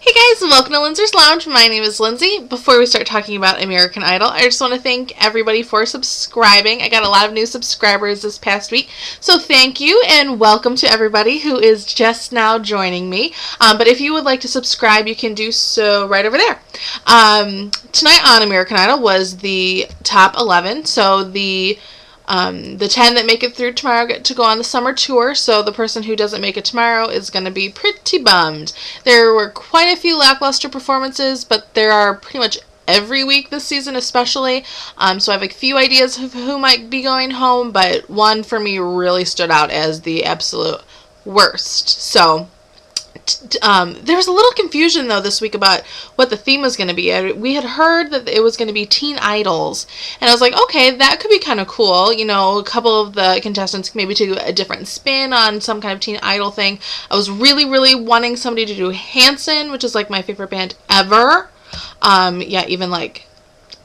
Hey guys, welcome to Lindsay's Lounge. My name is Lindsay. Before we start talking about American Idol, I just want to thank everybody for subscribing. I got a lot of new subscribers this past week, so thank you and welcome to everybody who is just now joining me. But if you would like to subscribe, you can do so right over there. Tonight on American Idol was the top 11, so the 10 that make it through tomorrow get to go on the summer tour, so the person who doesn't make it tomorrow is going to be pretty bummed. There were quite a few lackluster performances, but there are pretty much every week this season especially, so I have a few ideas of who might be going home, but one for me really stood out as the absolute worst. So there was a little confusion though this week about what the theme was going to be. We had heard that it was going to be teen idols, and I was like, okay, that could be kind of cool. You know, a couple of the contestants maybe take a different spin on some kind of teen idol thing. I was really wanting somebody to do Hanson, which is like my favorite band ever. Yeah, even like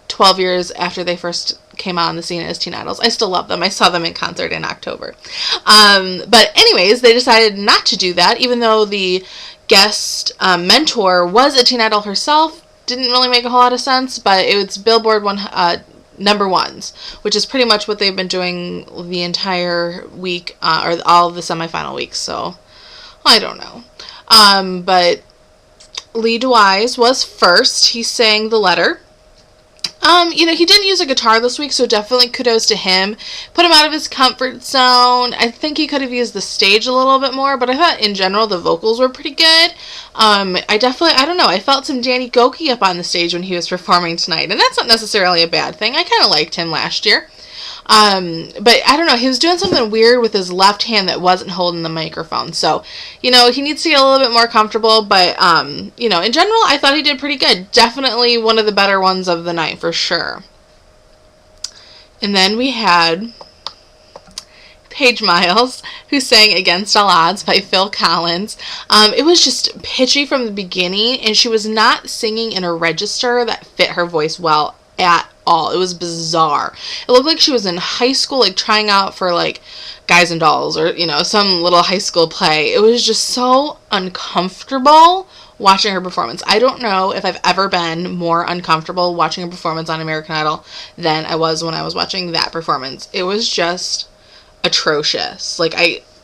12 years after they first came on the scene as teen idols, I still love them. I saw them in concert in October. But anyways, they decided not to do that, even though the guest mentor was a teen idol herself. Didn't really make a whole lot of sense, but it was Billboard number ones, which is pretty much what they've been doing the entire week, or all of the semifinal weeks, so I don't know. But Lee DeWise was first. He sang The Letter. He didn't use a guitar this week, so definitely kudos to him. Put him out of his comfort zone. I think he could have used the stage a little bit more, but I thought in general the vocals were pretty good. I don't know, I felt some Danny Goki up on the stage when he was performing tonight, and that's not necessarily a bad thing. I kind of liked him last year. But I don't know, he was doing something weird with his left hand that wasn't holding the microphone. So, he needs to get a little bit more comfortable, but, in general, I thought he did pretty good. Definitely one of the better ones of the night, for sure. And then we had Paige Miles, who sang Against All Odds by Phil Collins. It was just pitchy from the beginning, and she was not singing in a register that fit her voice well at all. It was bizarre. It looked like she was in high school, like trying out for like Guys and Dolls or some little high school play. It was just so uncomfortable watching her performance. I don't know if I've ever been more uncomfortable watching a performance on American Idol than I was when I was watching that performance. It was just atrocious. Like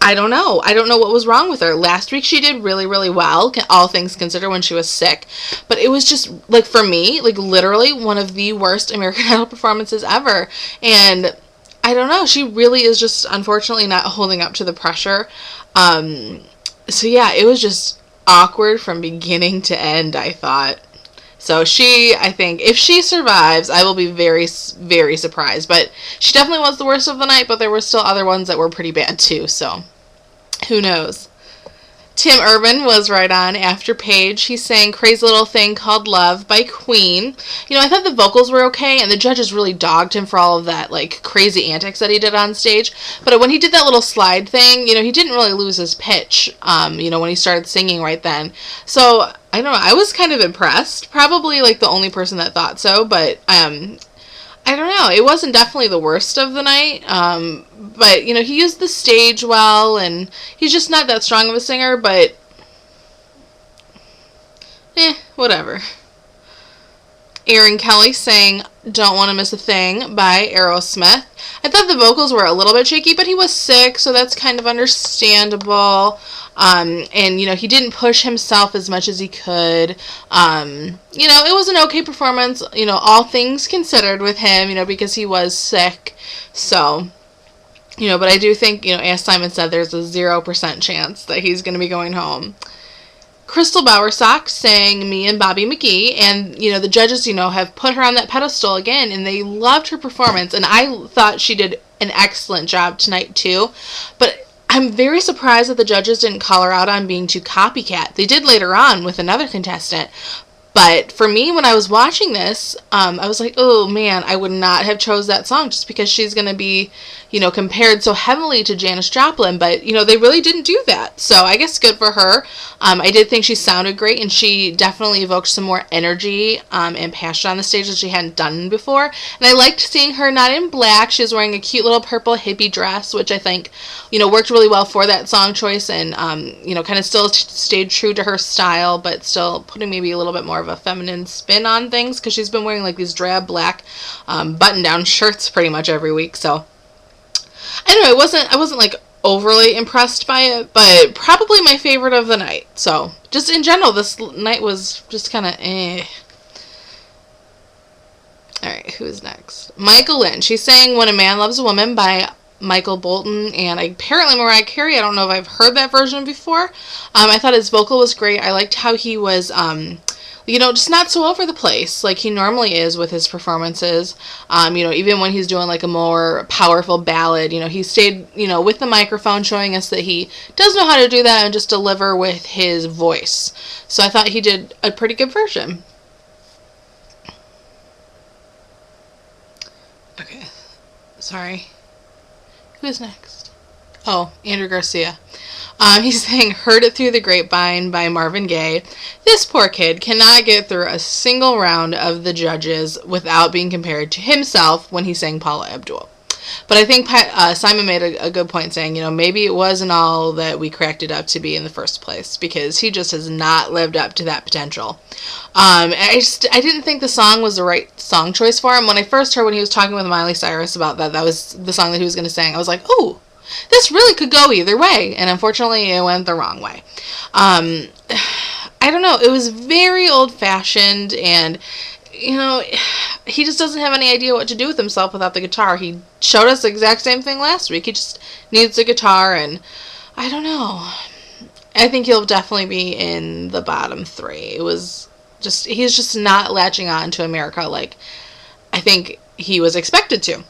I don't know. I don't know what was wrong with her. Last week she did really well, all things considered, when she was sick. But it was just, like, for me, like, literally one of the worst American Idol performances ever. And I don't know. She really is just, unfortunately, not holding up to the pressure. So, yeah, it was just awkward from beginning to end, I thought. So I think, if she survives, I will be very surprised. But she definitely was the worst of the night, but there were still other ones that were pretty bad, too, so who knows. Tim Urban was right on after Paige. He sang Crazy Little Thing Called Love by Queen. I thought the vocals were okay, and the judges really dogged him for all of that, like, crazy antics that he did on stage. But when he did that little slide thing, he didn't really lose his pitch, when he started singing right then. So, I don't know, I was kind of impressed. Probably, like, the only person that thought so, but, I don't know. It wasn't definitely the worst of the night, but, he used the stage well, and he's just not that strong of a singer, but, whatever. Aaron Kelly sang Don't Want to Miss a Thing by Aerosmith. I thought the vocals were a little bit shaky, but he was sick, so that's kind of understandable. And, he didn't push himself as much as he could. It was an okay performance, all things considered with him, because he was sick. So, but I do think, as Simon said, there's a 0% chance that he's going to be going home. Crystal Bowersock sang Me and Bobby McGee, and, the judges, have put her on that pedestal again, and they loved her performance, and I thought she did an excellent job tonight, too. But I'm very surprised that the judges didn't call her out on being too copycat. They did later on with another contestant, But for me, when I was watching this, I was like, oh man, I would not have chose that song just because she's going to be, compared so heavily to Janis Joplin. But, they really didn't do that. So I guess good for her. I did think she sounded great, and she definitely evoked some more energy and passion on the stage that she hadn't done before. And I liked seeing her not in black. She was wearing a cute little purple hippie dress, which I think, worked really well for that song choice, and, kind of still stayed true to her style, but still putting maybe a little bit more of a feminine spin on things, because she's been wearing like these drab black button-down shirts pretty much every week. So I don't know, I wasn't like overly impressed by it, but probably my favorite of the night. So just in general, this night was just kind of Alright, who's next? Michael Lynn. She sang When a Man Loves a Woman by Michael Bolton, and apparently Mariah Carey. I don't know if I've heard that version before. I thought his vocal was great. I liked how he was, just not so over the place like he normally is with his performances. Even when he's doing like a more powerful ballad, he stayed, with the microphone, showing us that he does know how to do that and just deliver with his voice. So I thought he did a pretty good version. Okay, sorry. Who's next? Oh, Andrew Garcia. He sang Heard It Through the Grapevine by Marvin Gaye. This poor kid cannot get through a single round of the judges without being compared to himself when he sang Paula Abdul. But I think Simon made a good point saying, maybe it wasn't all that we cracked it up to be in the first place, because he just has not lived up to that potential. I didn't think the song was the right song choice for him. When I first heard when he was talking with Miley Cyrus about that was the song that he was going to sing, I was like, ooh, this really could go either way. And unfortunately, it went the wrong way. I don't know. It was very old-fashioned, and he just doesn't have any idea what to do with himself without the guitar. He showed us the exact same thing last week. He just needs the guitar, and I don't know. I think he'll definitely be in the bottom 3. He's just not latching on to America like I think he was expected to.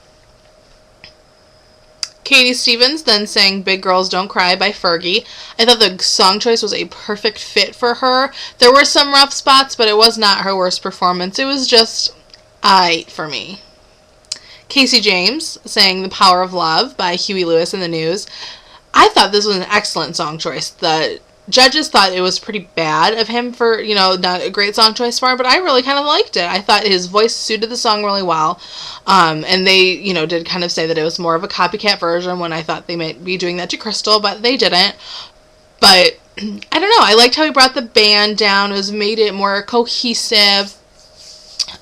Katie Stevens then sang Big Girls Don't Cry by Fergie. I thought the song choice was a perfect fit for her. There were some rough spots, but it was not her worst performance. It was just aight for me. Casey James sang The Power of Love by Huey Lewis and the News. I thought this was an excellent song choice. The judges thought it was pretty bad of him for, not a great song choice for him, but I really kind of liked it. I thought his voice suited the song really well. And they, did kind of say that it was more of a copycat version when I thought they might be doing that to Crystal, but they didn't. But, I don't know, I liked how he brought the band down. It made it more cohesive.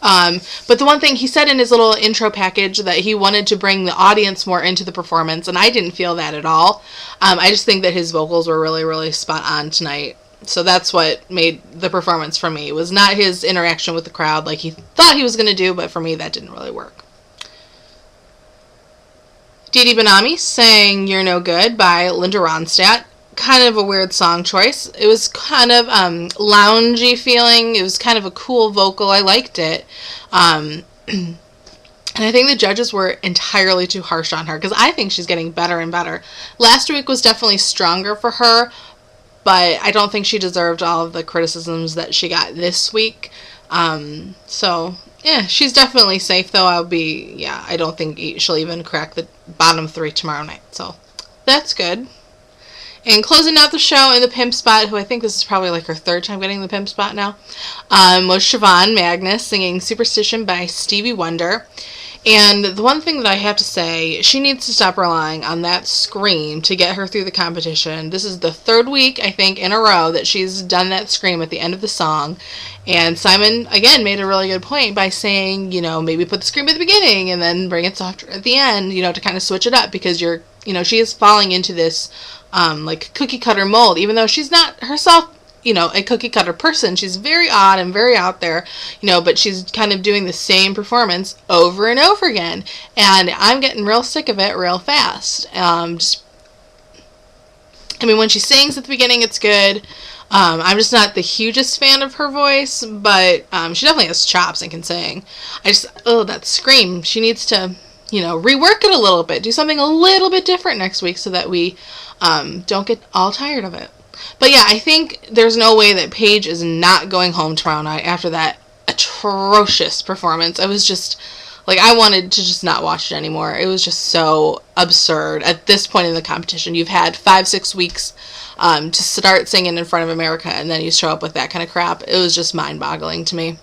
But the one thing he said in his little intro package that he wanted to bring the audience more into the performance, and I didn't feel that at all. I just think that his vocals were really, really spot on tonight. So that's what made the performance for me. It was not his interaction with the crowd like he thought he was going to do, but for me that didn't really work. Dee Dee Bonami sang You're No Good by Linda Ronstadt. Kind of a weird song choice. It was kind of loungy feeling. It was kind of a cool vocal. I liked it. And I think the judges were entirely too harsh on her, because I think she's getting better and better. Last week was definitely stronger for her, but I don't think she deserved all of the criticisms that she got this week. So, yeah, she's definitely safe, though. I don't think she'll even crack the bottom 3 tomorrow night. So, that's good. And closing out the show in the pimp spot, who I think this is probably like her 3rd time getting the pimp spot now, was Siobhan Magnus singing Superstition by Stevie Wonder. And the one thing that I have to say, she needs to stop relying on that scream to get her through the competition. This is the 3rd week, I think, in a row that she's done that scream at the end of the song. And Simon, again, made a really good point by saying, maybe put the scream at the beginning and then bring it softer at the end, to kind of switch it up, because she is falling into this like cookie cutter mold, even though she's not herself, a cookie cutter person. She's very odd and very out there, but she's kind of doing the same performance over and over again. And I'm getting real sick of it real fast. When she sings at the beginning, it's good. I'm just not the hugest fan of her voice, but she definitely has chops and can sing. That scream. She needs to, rework it a little bit. Do something a little bit different next week so that we don't get all tired of it. But yeah, I think there's no way that Paige is not going home tomorrow night after that atrocious performance. I was just, like, I wanted to just not watch it anymore. It was just so absurd. At this point in the competition, you've had 5-6 weeks to start singing in front of America, and then you show up with that kind of crap. It was just mind-boggling to me.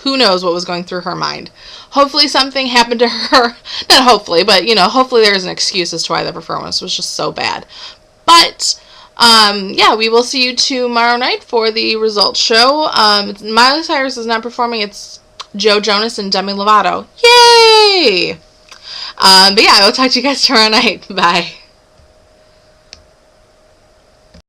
Who knows what was going through her mind. Hopefully something happened to her. Not hopefully, but, hopefully there's an excuse as to why the performance was just so bad. But, yeah, we will see you tomorrow night for the results show. Miley Cyrus is not performing. It's Joe Jonas and Demi Lovato. Yay! But yeah, I will talk to you guys tomorrow night. Bye.